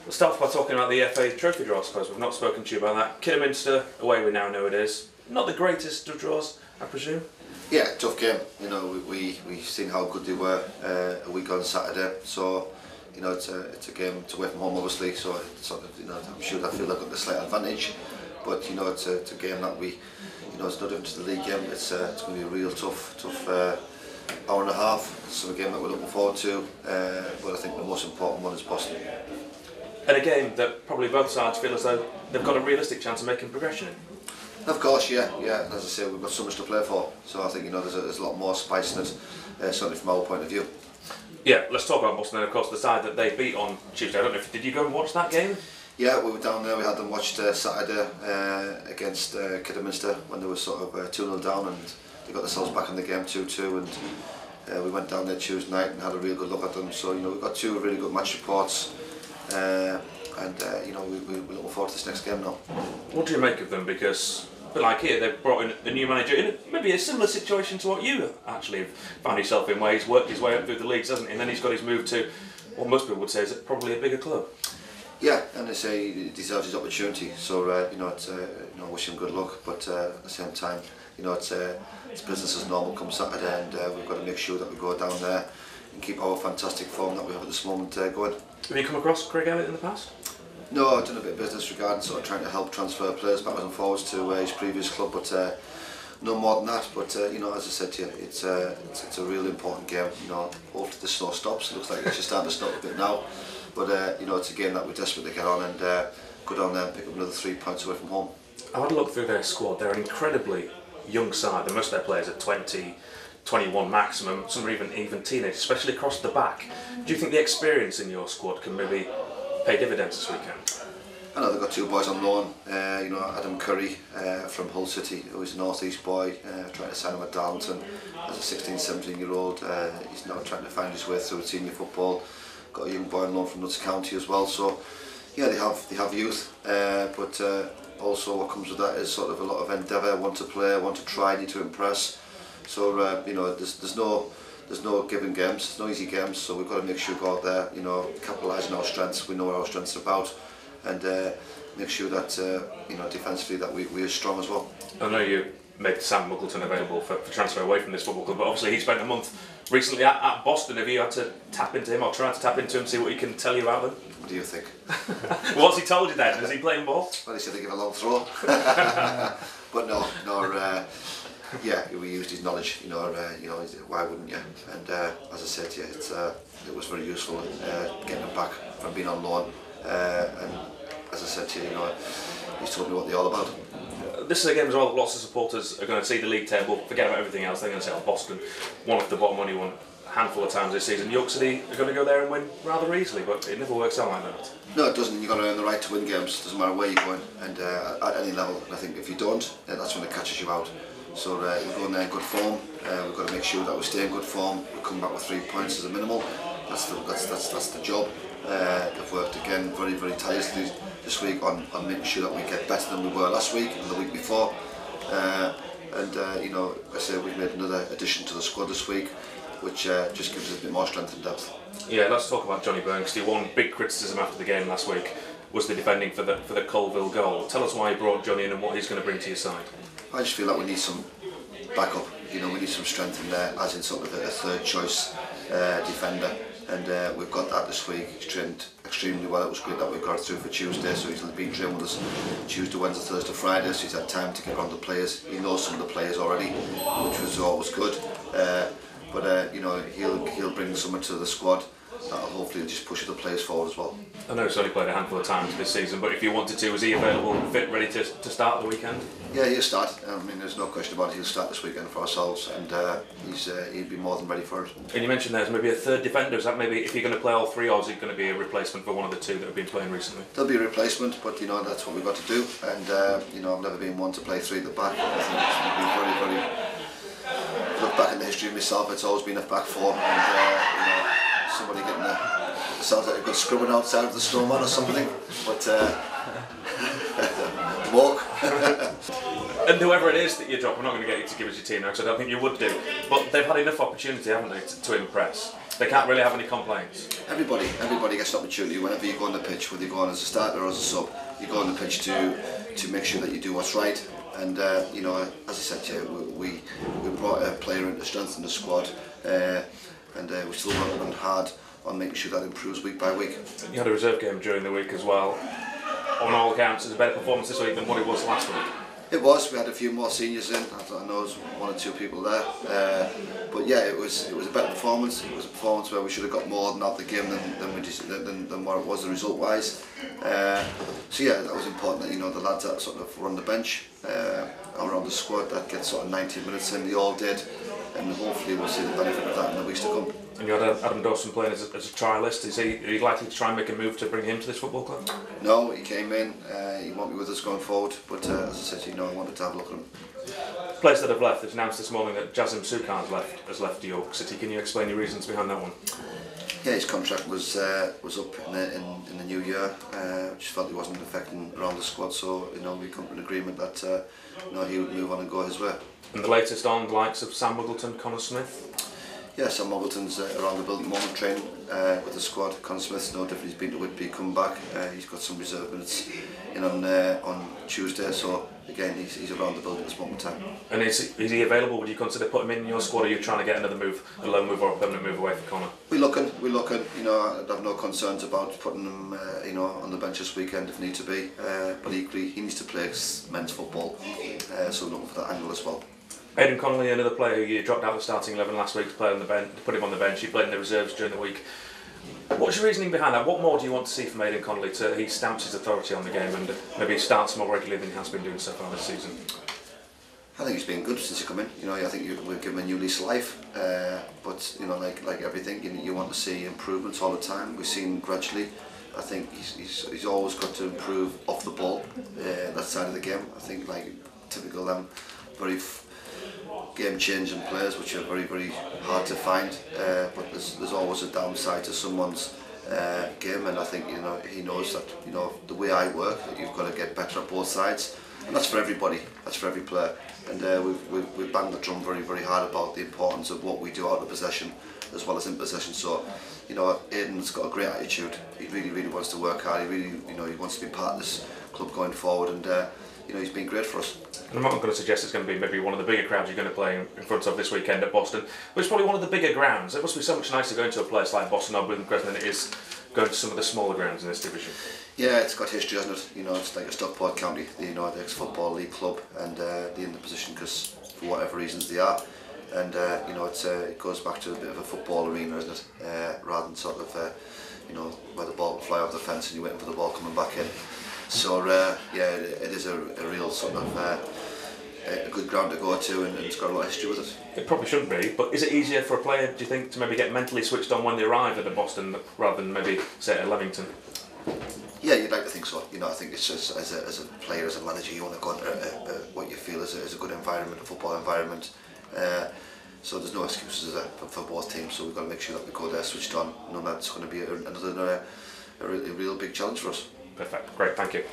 We'll start off by talking about the FA Trophy draw, I suppose. We've not spoken to you about that. Kidderminster, away we now know it is. Not the greatest of draws, I presume? Yeah, tough game. You know, we've seen how good they were a week on Saturday. So, you know, it's a game to away from home, obviously. So, it's sort of, you know, I'm sure they feel they've got the slight advantage. But, you know, it's a game that we, you know, it's no different to the league game. It's going to be a real tough hour and a half. It's a game that we're looking forward to. But I think the most important one is Boston. And a game that probably both sides feel as though they've got a realistic chance of making progression in. Of course, yeah. And as I say, we've got so much to play for. So I think, you know, there's a lot more spice in it, certainly from our point of view. Yeah, let's talk about Boston and of course the side that they beat on Tuesday. I don't know if did you go and watch that game? Yeah, we were down there. We had them watched Saturday against Kidderminster when they were sort of 2-0 down, and they got themselves back in the game 2-2. And we went down there Tuesday night and had a real good look at them. So, you know, we've got two really good match reports. You know, we're looking forward to this next game now. What do you make of them? Because, but like here, they've brought in a new manager in maybe a similar situation to what you actually have found yourself in, where he's worked his way up through the leagues, hasn't he? And then he's got his move to what most people would say is probably a bigger club. Yeah, and they say he deserves his opportunity. So you know, you know, I wish him good luck. But at the same time, you know, it's business as normal come Saturday, and we've got to make sure that we go down there and keep our fantastic form that we have at this moment going. Have you come across Craig Elliott in the past? No, I've done a bit of business regarding sort of trying to help transfer players backwards and forwards to his previous club, but no more than that. But you know, as I said to you, it's a really important game. You know, hopefully the snow stops. It looks like it's just starting to stop a bit now, but you know, it's a game that we're desperate to get on and go down there and pick up another 3 points away from home. I had a look through their squad. They're an incredibly young side. Most of their players are 20, 21 maximum. Some are even teenagers, especially across the back. Do you think the experience in your squad can maybe pay dividends this weekend? I know they've got two boys on loan. You know, Adam Curry from Hull City, who is a North East boy, trying to sign him at Darlington as a 16, 17 year old. He's now trying to find his way through senior football. Got a young boy on loan from Notts County as well. So yeah, they have youth, but also what comes with that is sort of a lot of endeavour, want to play, want to try, need to impress. So you know, there's no given games, there's no easy games, so we've got to make sure we go out there, you know, capitalise on our strengths. We know what our strengths are about, and make sure that you know, defensively that we are strong as well. I know you made Sam Muggleton available for transfer away from this football club, but obviously he spent a month recently at Boston. Have you had to tap into him or try to tap into him, see what he can tell you about them? What do you think? What's he told you then? Is he playing ball? Well, he said they give a long throw, but no. Yeah, we used his knowledge, you know, why wouldn't you? And as I said to you, it was very useful getting him back from being on loan. And as I said to you, you know, he's told me what they're all about. This is a game as well. Lots of supporters are going to see the league table, forget about everything else. They're going to say, "Oh, Boston, one off the bottom, only won a handful of times this season." York City are going to go there and win rather easily, but it never works out like that. No, it doesn't. You've got to earn the right to win games. It doesn't matter where you're going, and at any level. And I think if you don't, that's when it catches you out. So we're going there in good form. We've got to make sure that we stay in good form. We come back with 3 points as a minimal. That's the job. They've worked again very tirelessly this week on making sure that we get better than we were last week and the week before. You know, I say we've made another addition to the squad this week, which just gives us a bit more strength and depth. Yeah, let's talk about Johnny Burnksty. One big criticism after the game last week was the defending for the Colville goal. Tell us why you brought Johnny in and what he's going to bring to your side. I just feel like we need some backup. You know, we need some strength in there, as in sort of a third choice defender. And we've got that this week. He's trained extremely well. It was great that we got it through for Tuesday, so he's been training with us Tuesday, Wednesday, Thursday, Friday, so he's had time to get around the players. He knows some of the players already, which was always good. But you know, he'll bring something to the squad that'll hopefully just push the players forward as well. I know he's only played a handful of times this season, but if you wanted to, was he available, fit, ready to start the weekend? Yeah, he'll start. I mean, there's no question about it. He'll start this weekend for ourselves, and he'll be more than ready for it. And you mentioned there's maybe a third defender. Is that maybe if you're going to play all three, or is it going to be a replacement for one of the two that have been playing recently? There'll be a replacement, but you know, that's what we've got to do. And you know, I've never been one to play three at the back. I think it's going to be very. Look back in the history of myself, it's always been a back four, and you know, somebody getting sounds like a good scrubbing outside of the snowman or something, but walk. And whoever it is that you drop, we're not going to get you to give us your team now, because I don't think you would do, but they've had enough opportunity, haven't they, to impress? They can't really have any complaints. Everybody gets an opportunity whenever you go on the pitch, whether you go on as a starter or as a sub. You go on the pitch to make sure that you do what's right. And you know, as I said to you, we brought a player in to strengthen the squad, and we're still working hard on making sure that improves week by week. You had a reserve game during the week as well. On all accounts, it's a better performance this week than what it was last week. It was. We had a few more seniors in. I know there's one or two people there, but yeah, it was a better performance. It was a performance where we should have got more than out the game than what it was the result wise. So yeah, that was important. That, you know, the lads that sort of run the bench around the squad that get sort of 90 minutes in, they all did, and hopefully we'll see the benefit of that in the weeks to come. And you had Adam Dawson playing as a trialist. Are you likely to try and make a move to bring him to this football club? No, he came in. He won't be with us going forward. But as I said, you know, I wanted to have a look at him. Players that have left. It's announced this morning that Jazim Sukan has left York City. Can you explain your reasons behind that one? Yeah, his contract was up in the new year. Just felt he wasn't affecting around the squad, so you know we come to an agreement that you know he would move on and go his way. And the latest on the likes of Sam Wiggleton, Connor Smith. Yeah, Sam Wiggleton's around the building moment training with the squad. Connor Smith's no different. He's been to Whitby, come back. He's got some reserve minutes in on Tuesday, so again he's around the building at this moment in time. And is he available? Would you consider putting him in your squad, or are you trying to get another move, a loan move or a permanent move away from Connor? We're looking. You know, I have no concerns about putting him, you know, on the bench this weekend if need to be. But equally, he needs to play men's football, so we're looking for that angle as well. Aidan Connolly, another player who you dropped out of the starting 11 last week to play on the bench, to put him on the bench. He played in the reserves during the week. What's your reasoning behind that? What more do you want to see from Aidan Connolly to he stamps his authority on the game and maybe starts more regularly than he has been doing so far this season? I think he's been good since he come in. You know, I think we've given him a new lease of life. But you know, like everything, you want to see improvements all the time. We've seen gradually. I think he's always got to improve off the ball, that side of the game. I think like typical very game-changing players, which are very, very hard to find. But there's always a downside to someone's game, and I think you know he knows that. You know the way I work, that you've got to get better at both sides, and that's for everybody. That's for every player. And we've banged the drum very, very hard about the importance of what we do out of possession as well as in possession. So, you know, Aidan's got a great attitude. He really, really wants to work hard. He really, you know, he wants to be part of this club going forward, and you know, he's been great for us. And I'm not going to suggest it's going to be maybe one of the bigger crowds you're going to play in front of this weekend at Boston, but it's probably one of the bigger grounds. It must be so much nicer going to a place like Boston or Bloomcrest than it is going to some of the smaller grounds in this division. Yeah, it's got history, hasn't it? You know, it's like a Stockport County, you know, the ex-football league club, and they're in the position because for whatever reasons they are. And you know, it goes back to a bit of a football arena, isn't it? Rather than sort of, you know, where the ball will fly off the fence and you're waiting for the ball coming back in. So yeah, it is a real sort of a good ground to go to, and it's got a lot of history with it. It probably shouldn't be, but is it easier for a player, do you think, to maybe get mentally switched on when they arrive at Boston rather than maybe say at Leamington? Yeah, you'd like to think so. You know, I think it's just as a player, as a manager, you want to go into what you feel is a good environment, a football environment. So there's no excuses for both teams. So we've got to make sure that we go there switched on. No, that's going to be a real big challenge for us. Perfect. Great. Thank you.